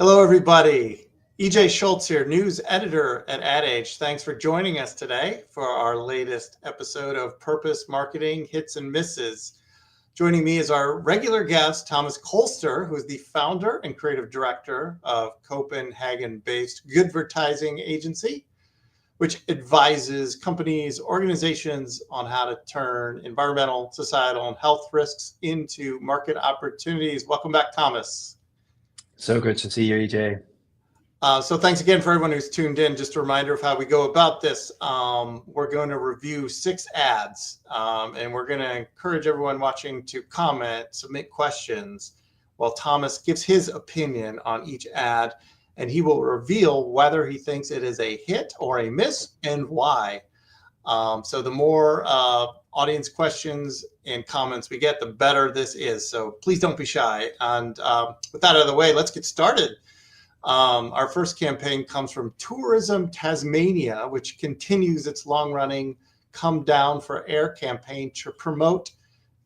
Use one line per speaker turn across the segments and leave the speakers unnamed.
Hello, everybody. EJ Schultz here, news editor at Ad Age. Thanks for joining us today for our latest episode of Purpose Marketing Hits and Misses. Joining me is our regular guest, Thomas Kolster, who is the founder and creative director of Copenhagen-based Goodvertising Agency, which advises companies, organizations on how to turn environmental, societal, and health risks into market opportunities. Welcome back, Thomas.
So good to see you, EJ.
So thanks again for everyone who's tuned in. Just a reminder of how we go about this. We're going to review 6 ads, and we're going to encourage everyone watching to comment, submit questions, while Thomas gives his opinion on each ad, and he will reveal whether he thinks it is a hit or a miss and why. So the more audience questions and comments we get, the better this is. So please don't be shy. And with that out of the way, let's get started. Our first campaign comes from Tourism Tasmania, which continues its long-running Come Down for Air campaign to promote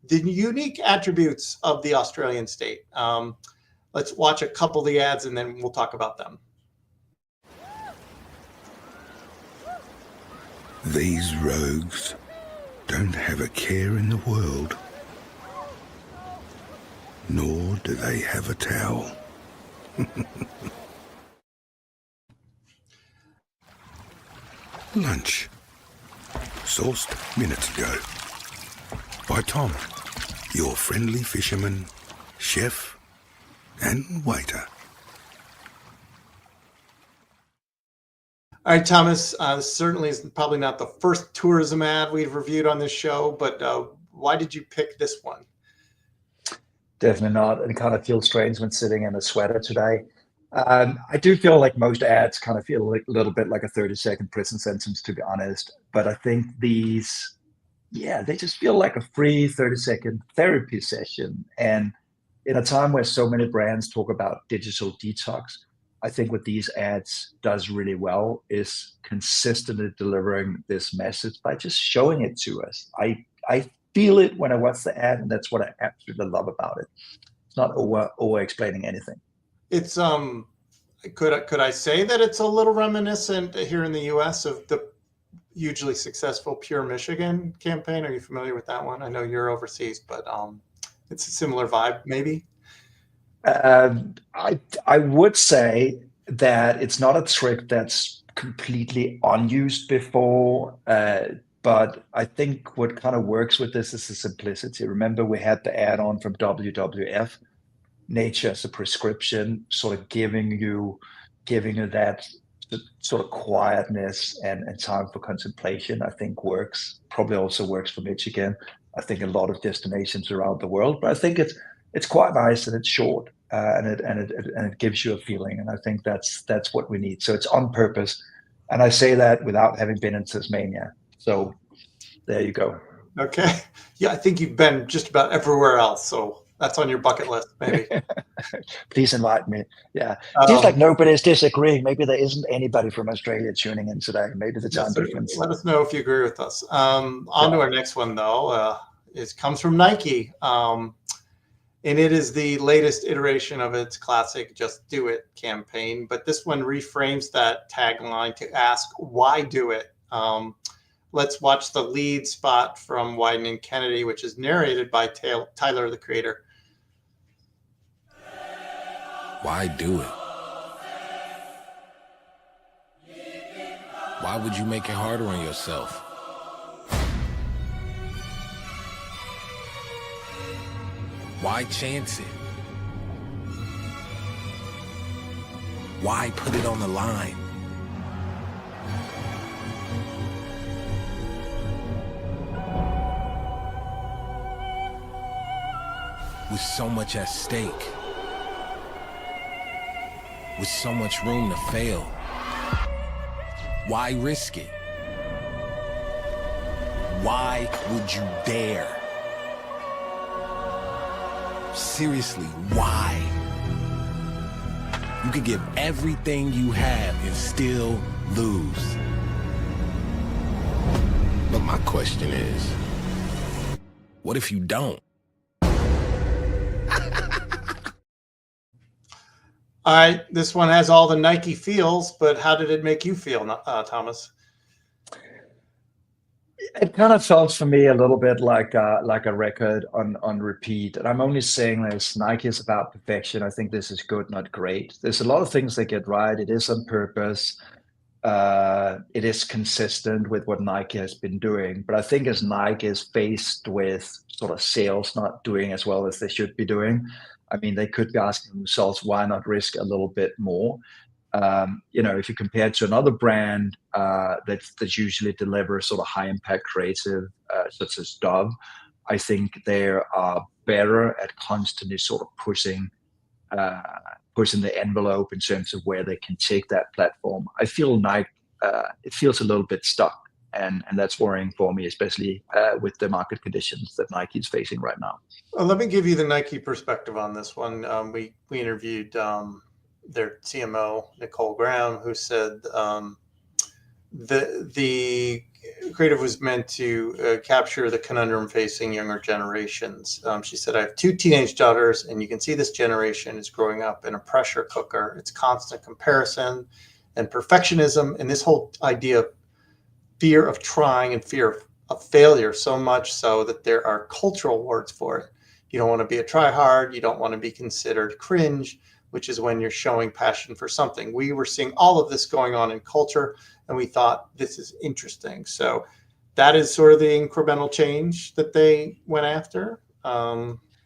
the unique attributes of the Australian state. Let's watch a couple of the ads and then we'll talk about them.
These rogues don't have a care in the world, nor do they have a towel. Lunch. Sourced minutes ago. By Tom, your friendly fisherman, chef, and waiter.
All right, Thomas, this certainly is probably not the first tourism ad we've reviewed on this show, but why did you pick this one?
Definitely not. It kind of feels strange when sitting in a sweater today. I do feel like most ads kind of feel like a little bit like a 30-second prison sentence, to be honest. But I think these, they just feel like a free 30-second therapy session. And in a time where so many brands talk about digital detox, I think what these ads does really well is consistently delivering this message by just showing it to us. I feel it when I watch the ad, and that's what I absolutely love about it. It's not over explaining anything.
It's could I say that it's a little reminiscent here in the US of the hugely successful Pure Michigan campaign? Are you familiar with that one? I know you're overseas, but it's a similar vibe, maybe.
I would say that it's not a trick that's completely unused before, but I think what kind of works with this is the simplicity. Remember, we had the add-on from WWF, Nature as a Prescription, sort of giving you that sort of quietness and time for contemplation. I think works. Probably also works for Michigan. I think a lot of destinations around the world, but I think it's quite nice and it's short. And it gives you a feeling, and I think that's what we need. So it's on purpose, and I say that without having been in Tasmania. So there you go.
Okay, yeah, I think you've been just about everywhere else, so that's on your bucket list, maybe.
Please invite me. Yeah, seems like nobody's disagreeing. Maybe there isn't anybody from Australia tuning in today. Maybe the time difference.
Let us know if you agree with us. On to our next one, though. It comes from Nike. And it is the latest iteration of its classic Just Do It campaign. But this one reframes that tagline to ask, why do it? Let's watch the lead spot from Wieden and Kennedy, which is narrated by Tyler, the Creator.
Why do it? Why would you make it harder on yourself? Why chance it? Why put it on the line? With so much at stake, with so much room to fail, why risk it? Why would you dare? Seriously, why? You could give everything you have and still lose. But my question is, what if you don't?
All right, this one has all the Nike feels, but how did it make you feel, Thomas?
It kind of felt for me a little bit like a record on repeat. And I'm only saying this, Nike is about perfection. I think this is good, not great. There's a lot of things they get right. It is on purpose. It is consistent with what Nike has been doing. But I think as Nike is faced with sort of sales not doing as well as they should be doing, I mean, they could be asking themselves, why not risk a little bit more? If you compare it to another brand that usually delivers sort of high impact creative, such as Dove, I think they are better at constantly sort of pushing the envelope in terms of where they can take that platform. I feel Nike, it feels a little bit stuck, and that's worrying for me, especially with the market conditions that Nike is facing right now.
Well, let me give you the Nike perspective on this one. We interviewed their CMO, Nicole Graham, who said the creative was meant to capture the conundrum facing younger generations. She said, I have 2 teenage daughters, and you can see this generation is growing up in a pressure cooker. It's constant comparison and perfectionism, and this whole idea of fear of trying and fear of failure, so much so that there are cultural words for it. You don't want to be a try hard. You don't want to be considered cringe, which is when you're showing passion for something. We were seeing all of this going on in culture, and we thought this is interesting. So that is sort of the incremental change that they went after.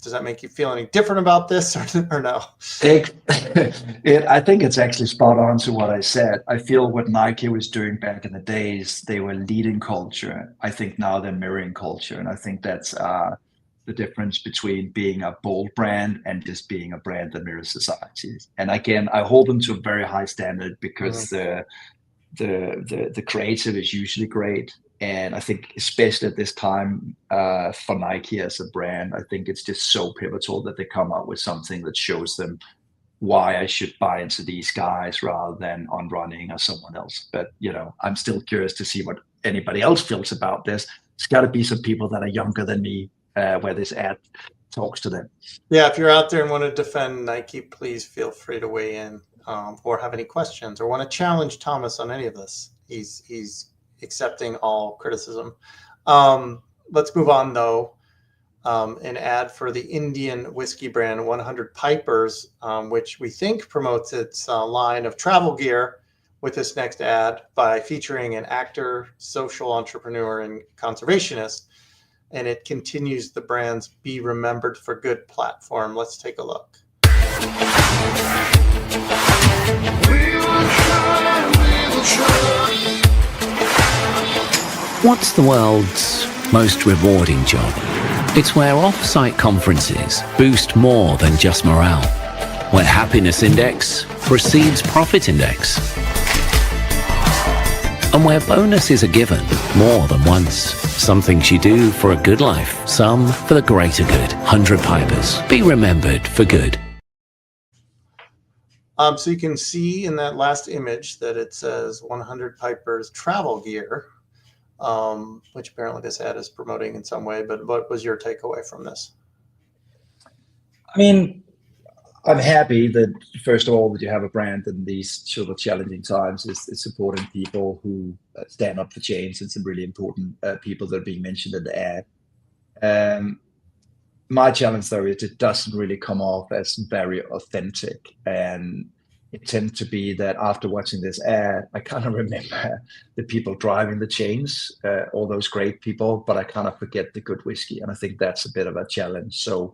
Does that make you feel any different about this or no?
I think it's actually spot on to what I said. I feel what Nike was doing back in the days, they were leading culture. I think now they're mirroring culture. And I think that's the difference between being a bold brand and just being a brand that mirrors society. And again, I hold them to a very high standard because the creative is usually great. And I think especially at this time for Nike as a brand, I think it's just so pivotal that they come up with something that shows them why I should buy into these guys rather than On Running or someone else. But, I'm still curious to see what anybody else feels about this. It's got to be some people that are younger than me where this ad talks to them.
Yeah, if you're out there and want to defend Nike, please feel free to weigh in or have any questions or want to challenge Thomas on any of this. He's accepting all criticism. Let's move on, though. An ad for the Indian whiskey brand 100 Pipers, which we think promotes its line of travel gear with this next ad by featuring an actor, social entrepreneur, and conservationist. And it continues the brand's Be Remembered for Good platform. Let's take a look.
What's the world's most rewarding job? It's where off-site conferences boost more than just morale, where happiness index precedes profit index, and where bonuses are given more than once. Some things you do for a good life, some for the greater good. 100 Pipers. Be remembered for good.
So you can see in that last image that it says 100 Pipers travel gear, which apparently this ad is promoting in some way. But what was your takeaway from this?
I mean, I'm happy that, first of all, that you have a brand in these sort of challenging times is supporting people who stand up for change, and some really important people that are being mentioned in the ad. My challenge, though, is it doesn't really come off as very authentic. And it tends to be that after watching this ad, I kind of remember the people driving the chains, all those great people, but I kind of forget the good whiskey. And I think that's a bit of a challenge. So,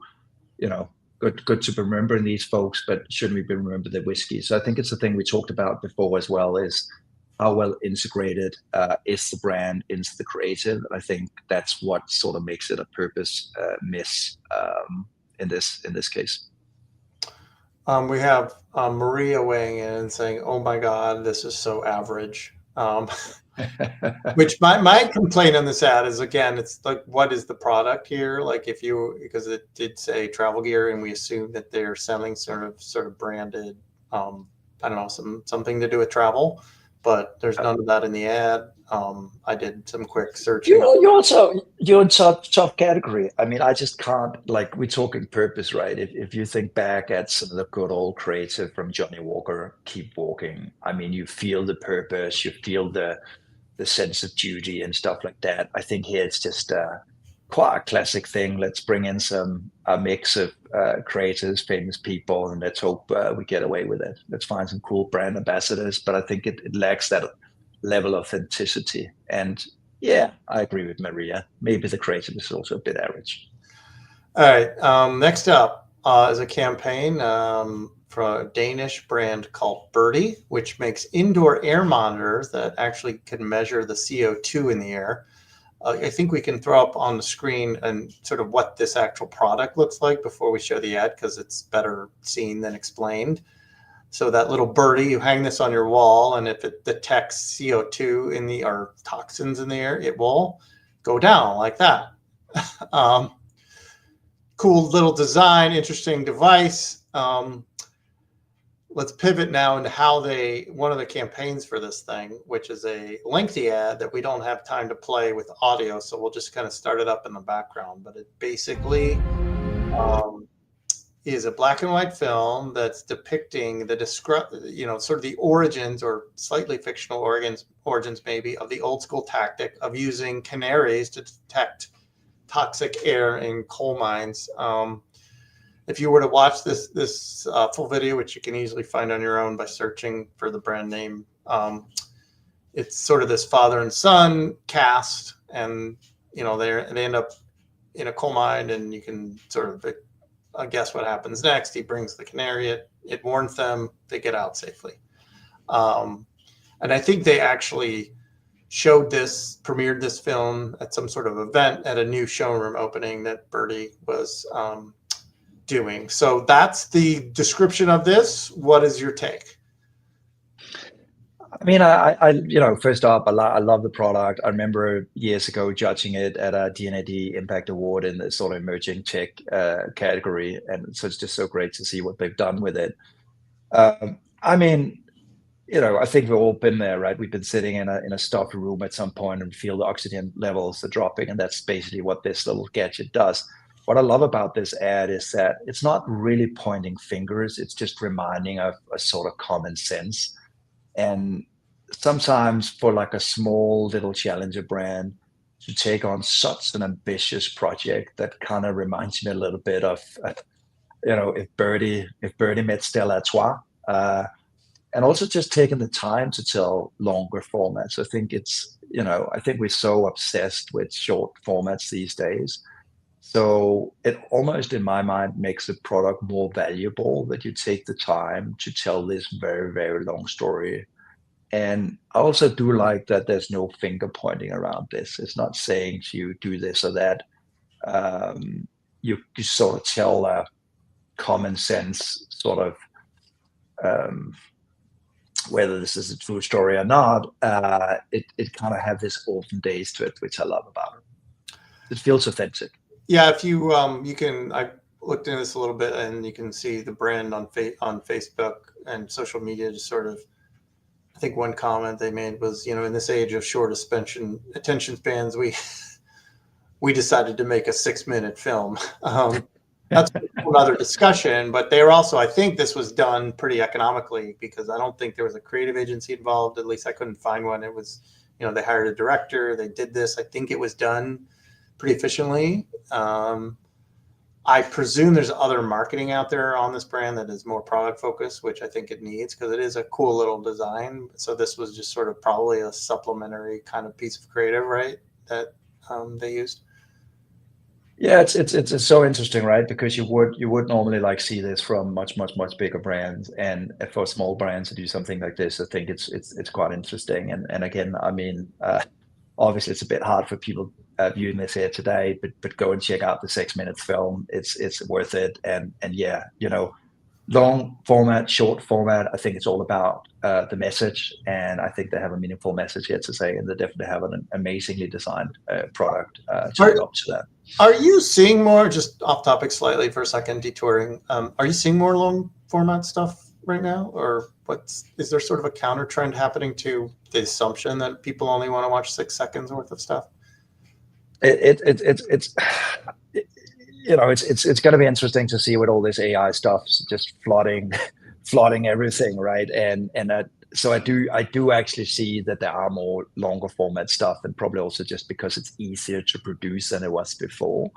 good to be remembering these folks, but shouldn't we be remembering the whiskey? So I think it's the thing we talked about before as well, is how well integrated is the brand into the creative. And I think that's what sort of makes it a purpose miss in this case.
We have Maria weighing in and saying, "Oh my God, this is so average." Which my complaint on this ad is, again, it's like, what is the product here? Like, because it did say travel gear, and we assume that they're selling sort of branded, I don't know, something to do with travel, but there's none of that in the ad. I did some quick searching.
You're in tough category. I mean, I just can't, like, we're talking purpose, right? If you think back at some of the good old creative from Johnny Walker, Keep Walking, I mean, you feel the purpose, you feel the sense of duty and stuff like that. I think here it's just quite a classic thing. Let's bring in a mix of creators, famous people, and let's hope we get away with it. Let's find some cool brand ambassadors, but I think it lacks that level of authenticity. And yeah, I agree with Maria. Maybe the creative is also a bit average.
All right. Next up is a campaign from a Danish brand called Birdie, which makes indoor air monitors that actually can measure the CO2 in the air. I think we can throw up on the screen and sort of what this actual product looks like before we show the ad, because it's better seen than explained. So that little birdie, you hang this on your wall, and if it detects CO2 or toxins in the air, it will go down like that. Cool little design, interesting device. Let's pivot now into how one of the campaigns for this thing, which is a lengthy ad that we don't have time to play with audio, so we'll just kind of start it up in the background. But it basically is a black and white film that's depicting sort of the origins, or slightly fictional origins maybe, of the old school tactic of using canaries to detect toxic air in coal mines. If you were to watch this full video, which you can easily find on your own by searching for the brand name, it's sort of this father and son cast, and they end up in a coal mine, and you can sort of guess what happens next. He brings the canary, it warns them, they get out safely. And I think they actually premiered this film at some sort of event at a new showroom opening that Birdie was doing. So that's the description of this. What is your take?
I mean, I first up, I love the product. I remember years ago judging it at a D&AD Impact Award in the sort of emerging tech category, and so it's just so great to see what they've done with it. I mean, I think we've all been there, right? We've been sitting in a stuffy room at some point and feel the oxygen levels are dropping, and that's basically what this little gadget does. What I love about this ad is that it's not really pointing fingers. It's just reminding of a sort of common sense. And sometimes for like a small little challenger brand to take on such an ambitious project, that kind of reminds me a little bit of, if Birdie met Stella Artois, and also just taking the time to tell longer formats. I think I think we're so obsessed with short formats these days. So it almost, in my mind, makes the product more valuable that you take the time to tell this very, very long story. And I also do like that there's no finger pointing around this. It's not saying to you, do this or that. You sort of tell a common sense sort of, whether this is a true story or not, it kind of have this olden days to it, which I love about it. It feels authentic.
Yeah, if you I looked into this a little bit, and you can see the brand on Facebook and social media. Just sort of, I think one comment they made was, in this age of short attention spans, we decided to make a 6-minute film. That's another discussion, but they were also, I think this was done pretty economically, because I don't think there was a creative agency involved. At least I couldn't find one. It was, they hired a director, they did this. I think it was done pretty efficiently. I presume there's other marketing out there on this brand that is more product focused, which I think it needs, because it is a cool little design. So this was just sort of probably a supplementary kind of piece of creative, right, that they used.
Yeah, it's so interesting, right? Because you would normally like see this from much bigger brands, and for small brands to do something like this, I think it's quite interesting. And again, I mean, obviously it's a bit hard for people viewing this here today, but go and check out the 6 minutes film. It's worth it. And yeah, long format, short format, I think it's all about the message, and I think they have a meaningful message here to say, and they definitely have an amazingly designed product to live up to that.
Are you seeing more, just off topic slightly for a second, detouring, are you seeing more long format stuff right now? Or is there sort of a counter trend happening to the assumption that people only want to watch 6 seconds worth of stuff?
It's going to be interesting to see with all this AI stuff just flooding everything, right? So I do actually see that there are more longer format stuff, and probably also just because it's easier to produce than it was before,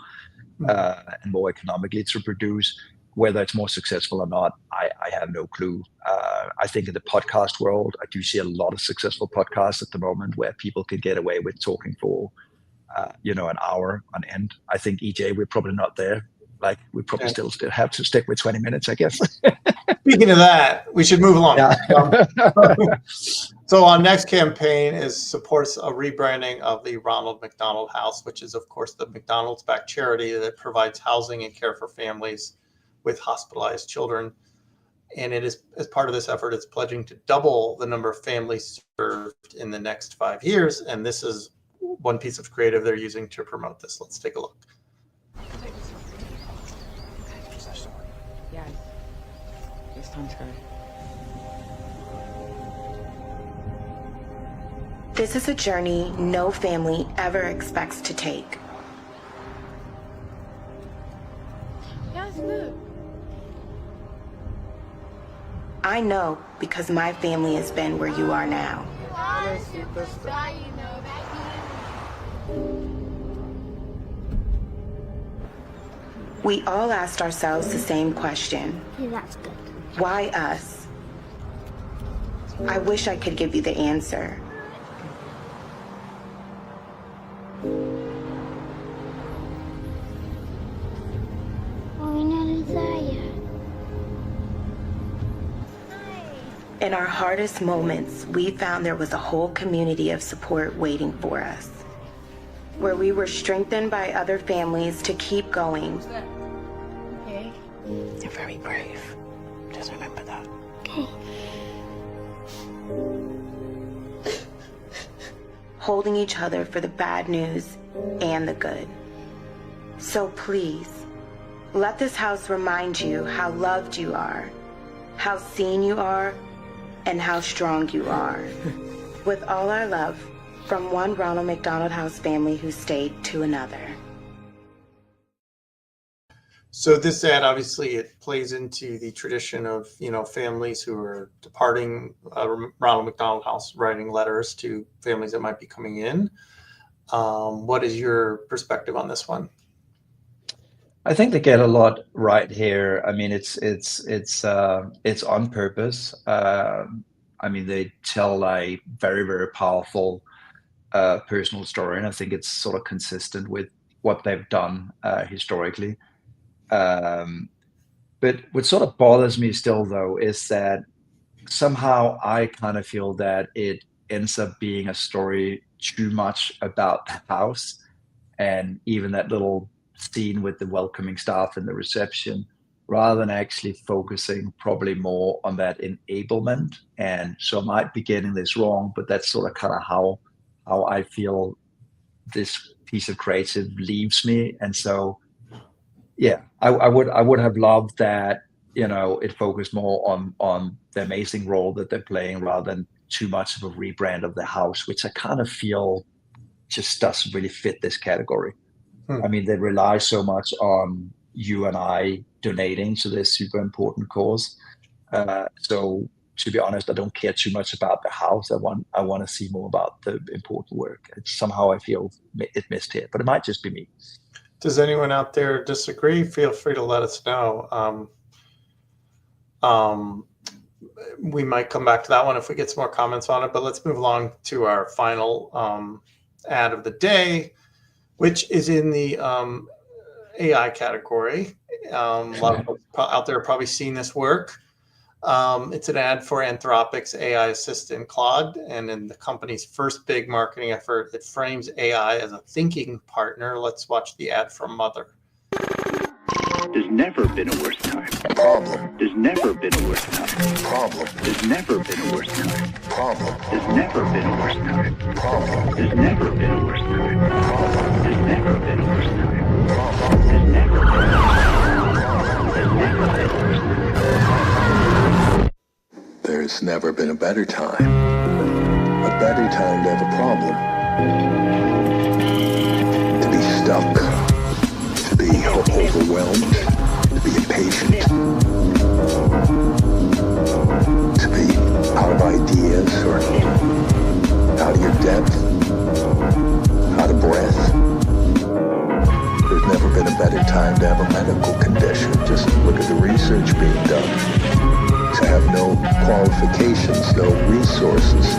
and more economically to produce. Whether it's more successful or not, I have no clue. I think in the podcast world, I do see a lot of successful podcasts at the moment where people can get away with talking for an hour on end. I think EJ, we're probably not there. Like, we probably still have to stick with 20 minutes, I guess.
Speaking of that, we should move along.
Yeah.
So our next campaign supports a rebranding of the Ronald McDonald House, which is, of course, the McDonald's-backed charity that provides housing and care for families with hospitalized children. And it is, as part of this effort, it's pledging to double the number of families served in the next 5 years. And this is one piece of creative they're using to promote this. Let's take a look.
Yeah. This time's good.
This is a journey no family ever expects to take.
Yes, look.
I know because my family has been where you are now. We all asked ourselves the same question.
Yeah, that's good.
Why us? I wish I could give you the answer.
Are we not there yet?
In our hardest moments, we found there was a whole community of support waiting for us, where we were strengthened by other families to keep going.
Okay.
You're very brave. Just remember that.
Okay.
Holding each other for the bad news and the good. So please, let this house remind you how loved you are, how seen you are, and how strong you are. With all our love, from one Ronald McDonald House family who stayed to another.
So this ad, obviously, it plays into the tradition of, families who are departing Ronald McDonald House, writing letters to families that might be coming in. What is your perspective on this one?
I think they get a lot right here. I mean, it's on purpose. They tell a very, very powerful personal story, and I think it's sort of consistent with what they've done historically. But what sort of bothers me still, though, is that somehow I kind of feel that it ends up being a story too much about the house, and even that little scene with the welcoming staff and the reception, rather than actually focusing probably more on that enablement. And so I might be getting this wrong, but that's sort of kind of how I feel this piece of creative leaves me. And so, yeah, I would have loved that, it focused more on the amazing role that they're playing rather than too much of a rebrand of the house, which I kind of feel just doesn't really fit this category. I mean, they rely so much on you and I donating to this super important cause. So to be honest, I don't care too much about the house. I want to see more about the important work. Somehow I feel it missed here, but it might just be me.
Does anyone out there disagree? Feel free to let us know. We might come back to that one if we get some more comments on it, but let's move along to our final ad of the day, which is in the AI category. A lot of folks out there have probably seen this work. It's an ad for Anthropic's AI assistant, Claude, and in the company's first big marketing effort, it frames AI as a thinking partner. Let's watch the ad from Mother.
There's never been a worse time. Problem. There's never been a worse time. Problem. There's never been a worse time. Problem. There's never been a worse time. Problem. There's never been a worse time. Problem. There's never been a worse time. Problem. There's never been a worse time. There's never been a worse time.
never been a better time. A better time to have a problem. To be stuck. To be overwhelmed. To be impatient. To be out of ideas or out of your depth. Out of breath. There's never been a better time to have a medical condition. Just look at the research being done. To have no qualifications, no resources.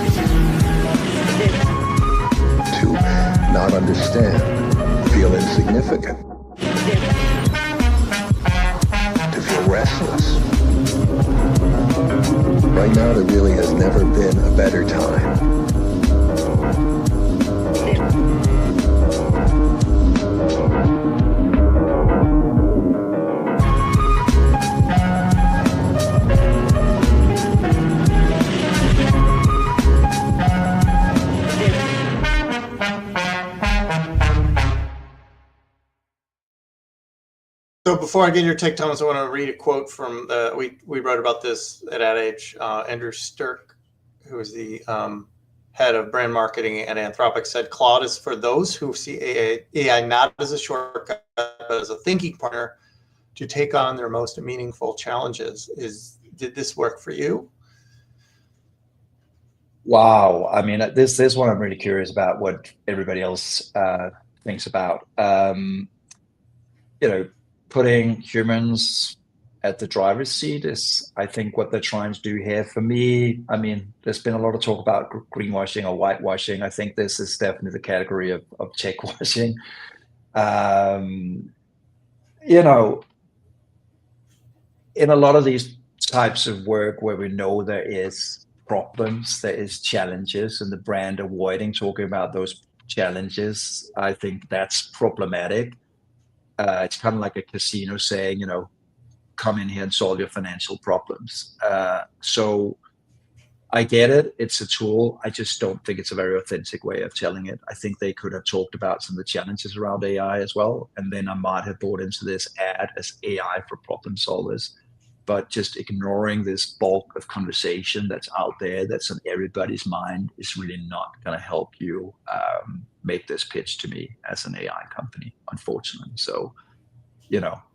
To not understand, feel insignificant. To feel restless. Right now there really has never been a better time.
So before I get your take, Thomas, I want to read a quote from we wrote about this at Ad Age. Andrew Stirk, who is the head of brand marketing at Anthropic, said Claude is for those who see AI not as a shortcut, but as a thinking partner to take on their most meaningful challenges. Did this work for you?
Wow. I mean, this is one I'm really curious about what everybody else thinks about. Putting humans at the driver's seat is, I think, what they're trying to do here. For me, I mean, there's been a lot of talk about greenwashing or whitewashing. I think this is definitely the category of checkwashing. In a lot of these types of work where we know there is problems, there is challenges, and the brand avoiding talking about those challenges, I think that's problematic. It's kind of like a casino saying, come in here and solve your financial problems. So I get it. It's a tool. I just don't think it's a very authentic way of telling it. I think they could have talked about some of the challenges around AI as well. And then I might have bought into this ad as AI for problem solvers. But just ignoring this bulk of conversation that's out there, that's on everybody's mind, is really not going to help you make this pitch to me as an AI company, unfortunately. So,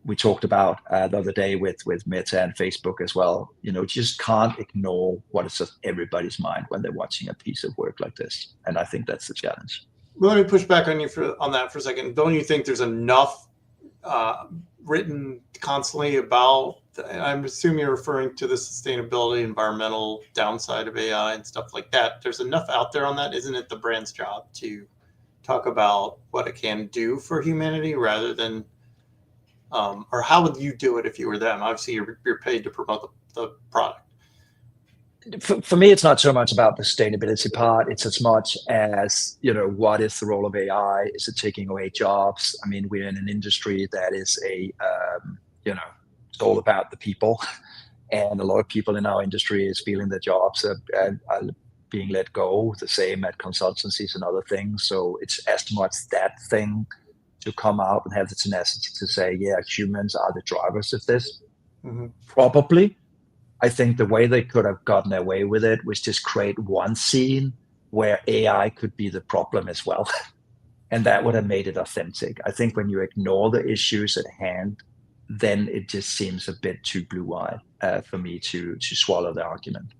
we talked about the other day with Meta and Facebook as well. Just can't ignore what is on everybody's mind when they're watching a piece of work like this. And I think that's the challenge.
Well, let me push back on you on that for a second. Don't you think there's enough written constantly about, I'm assuming you're referring to the sustainability, environmental downside of AI and stuff like that. There's enough out there on that. Isn't it the brand's job to talk about what it can do for humanity rather than, or how would you do it if you were them? Obviously, you're paid to promote the product.
For me, it's not so much about the sustainability part. It's as much as, what is the role of AI? Is it taking away jobs? I mean, we're in an industry that is it's all about the people. And a lot of people in our industry is feeling that jobs are being let go, the same at consultancies and other things. So it's as much that thing to come out and have the tenacity to say, yeah, humans are the drivers of this. Mm-hmm. Probably. I think the way they could have gotten away with it was just create one scene where AI could be the problem as well. And that would have made it authentic. I think when you ignore the issues at hand, then it just seems a bit too blue-eyed for me to swallow the argument.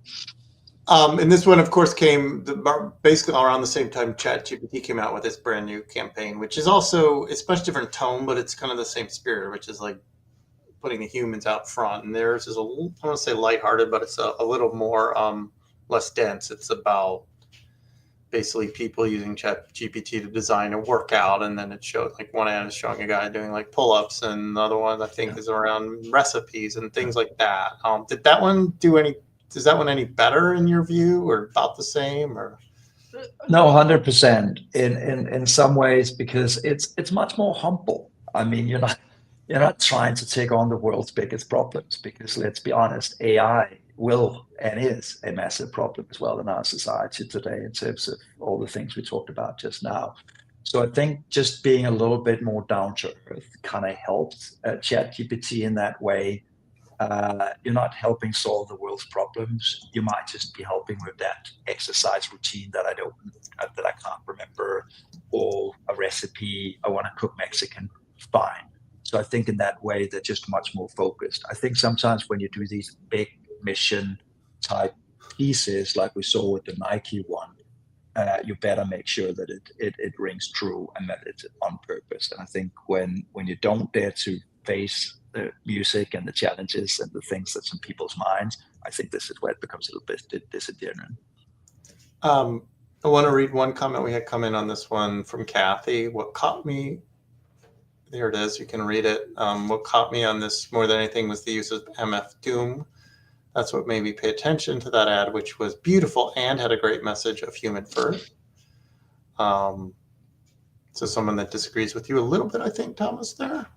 And this one, of course, came basically around the same time ChatGPT came out with this brand new campaign, which is also, it's much different tone, but it's kind of the same spirit, which is like putting the humans out front. And theirs is I don't want to say lighthearted, but it's a little more less dense. It's about basically people using ChatGPT to design a workout, and then it showed like one ad is showing a guy doing like pull-ups, and another one I think is around recipes and things like that. Did that one is that one any better in your view, or about the same, or?
No, 100% in some ways, because it's much more humble. I mean, you're not trying to take on the world's biggest problems, because let's be honest, AI will and is a massive problem as well in our society today in terms of all the things we talked about just now. So I think just being a little bit more down to earth kind of helped ChatGPT in that way. you're not helping solve the world's problems. You might just be helping with that exercise routine that I can't remember, or a recipe. I want to cook Mexican. Fine. So I think in that way, they're just much more focused. I think sometimes when you do these big mission type pieces, like we saw with the Nike one, you better make sure that it rings true and that it's on purpose. And I think when you don't dare to face the music and the challenges and the things that's in people's minds, I think this is where it becomes a little bit disingenuous.
I want to read one comment we had come in on this one from Kathy. What caught me, there it is, you can read it. What caught me on this more than anything was the use of MF Doom. That's what made me pay attention to that ad, which was beautiful and had a great message of human first. So someone that disagrees with you a little bit, I think, Thomas, there.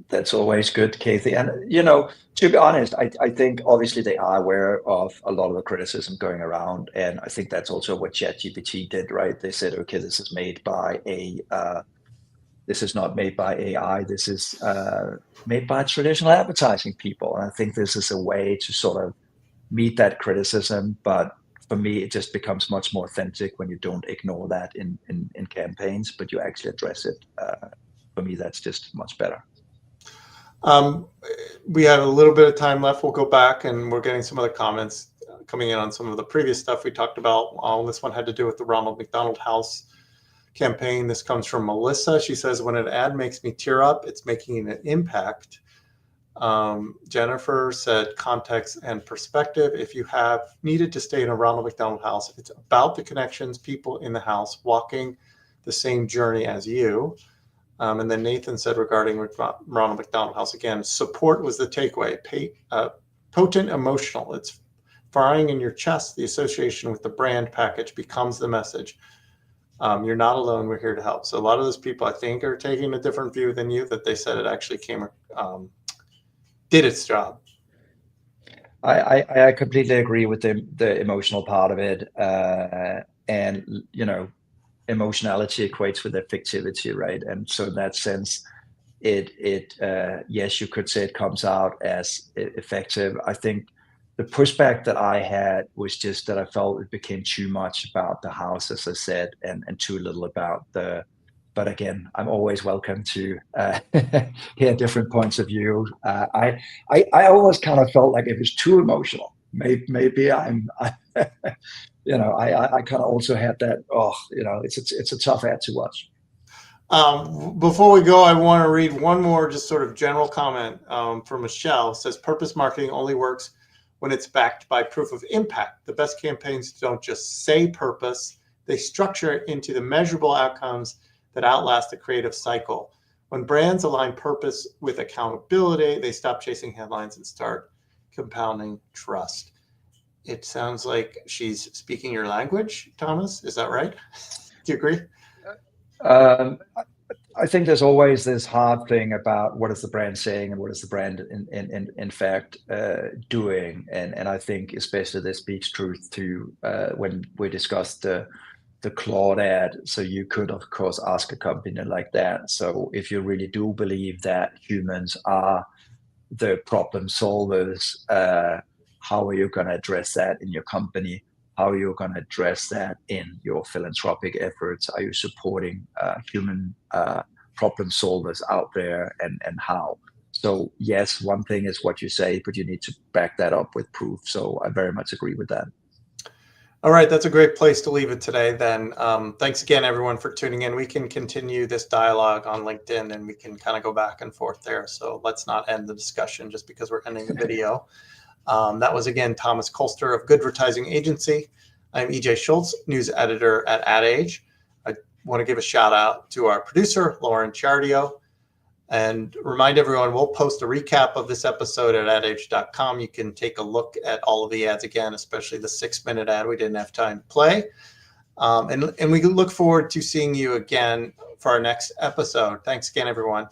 That's always good, Kathy. And, to be honest, I think obviously they are aware of a lot of the criticism going around. And I think that's also what ChatGPT did, right? They said, okay, this is made by this is not made by AI. This is made by traditional advertising people. And I think this is a way to sort of meet that criticism. But for me, it just becomes much more authentic when you don't ignore that in campaigns, but you actually address it. For me, that's just much better.
We have a little bit of time left. We'll go back, and we're getting some other comments coming in on some of the previous stuff we talked about. This one had to do with the Ronald McDonald House campaign. This comes from Melissa. She says, when an ad makes me tear up, it's making an impact. Jennifer said, context and perspective. If you have needed to stay in a Ronald McDonald House, it's about the connections, people in the house walking the same journey as you. And then Nathan said regarding Ronald McDonald House, again, support was the takeaway. Potent emotional. It's firing in your chest. The association with the brand package becomes the message. You're not alone. We're here to help. So a lot of those people, I think, are taking a different view than you, that they said it actually did its job.
I completely agree with the emotional part of it. And, emotionality equates with effectivity, right? And so in that sense, yes, you could say it comes out as effective. I think the pushback that I had was just that I felt it became too much about the house, as I said, and too little about but again, I'm always welcome to hear different points of view. I always kind of felt like it was too emotional. Maybe I kind of also had that, it's a tough ad to watch.
Before we go, I want to read one more just sort of general comment from Michelle. It says, purpose marketing only works when it's backed by proof of impact. The best campaigns don't just say purpose, they structure it into the measurable outcomes that outlast the creative cycle. When brands align purpose with accountability, they stop chasing headlines and start compounding trust. It sounds like she's speaking your language, Thomas. Is that right? Do you agree?
I think there's always this hard thing about what is the brand saying and what is the brand in fact doing. And I think especially this speaks truth to when we discussed the Claude ad. So you could, of course, ask a company like that. So if you really do believe that humans are the problem solvers, how are you going to address that in your company? How are you going to address that in your philanthropic efforts? Are you supporting human problem solvers out there, and how? So yes, one thing is what you say, but you need to back that up with proof. So I very much agree with that.
All right, that's a great place to leave it today then. Thanks again, everyone, for tuning in. We can continue this dialogue on LinkedIn, and we can kind of go back and forth there. So let's not end the discussion just because we're ending the video. That was, again, Thomas Kolster of Goodvertising Agency. I'm EJ Schultz, news editor at Ad Age. I want to give a shout out to our producer, Lauren Ciardio, and remind everyone we'll post a recap of this episode at adage.com. You can take a look at all of the ads again, especially the 6-minute ad we didn't have time to play. And we look forward to seeing you again for our next episode. Thanks again, everyone.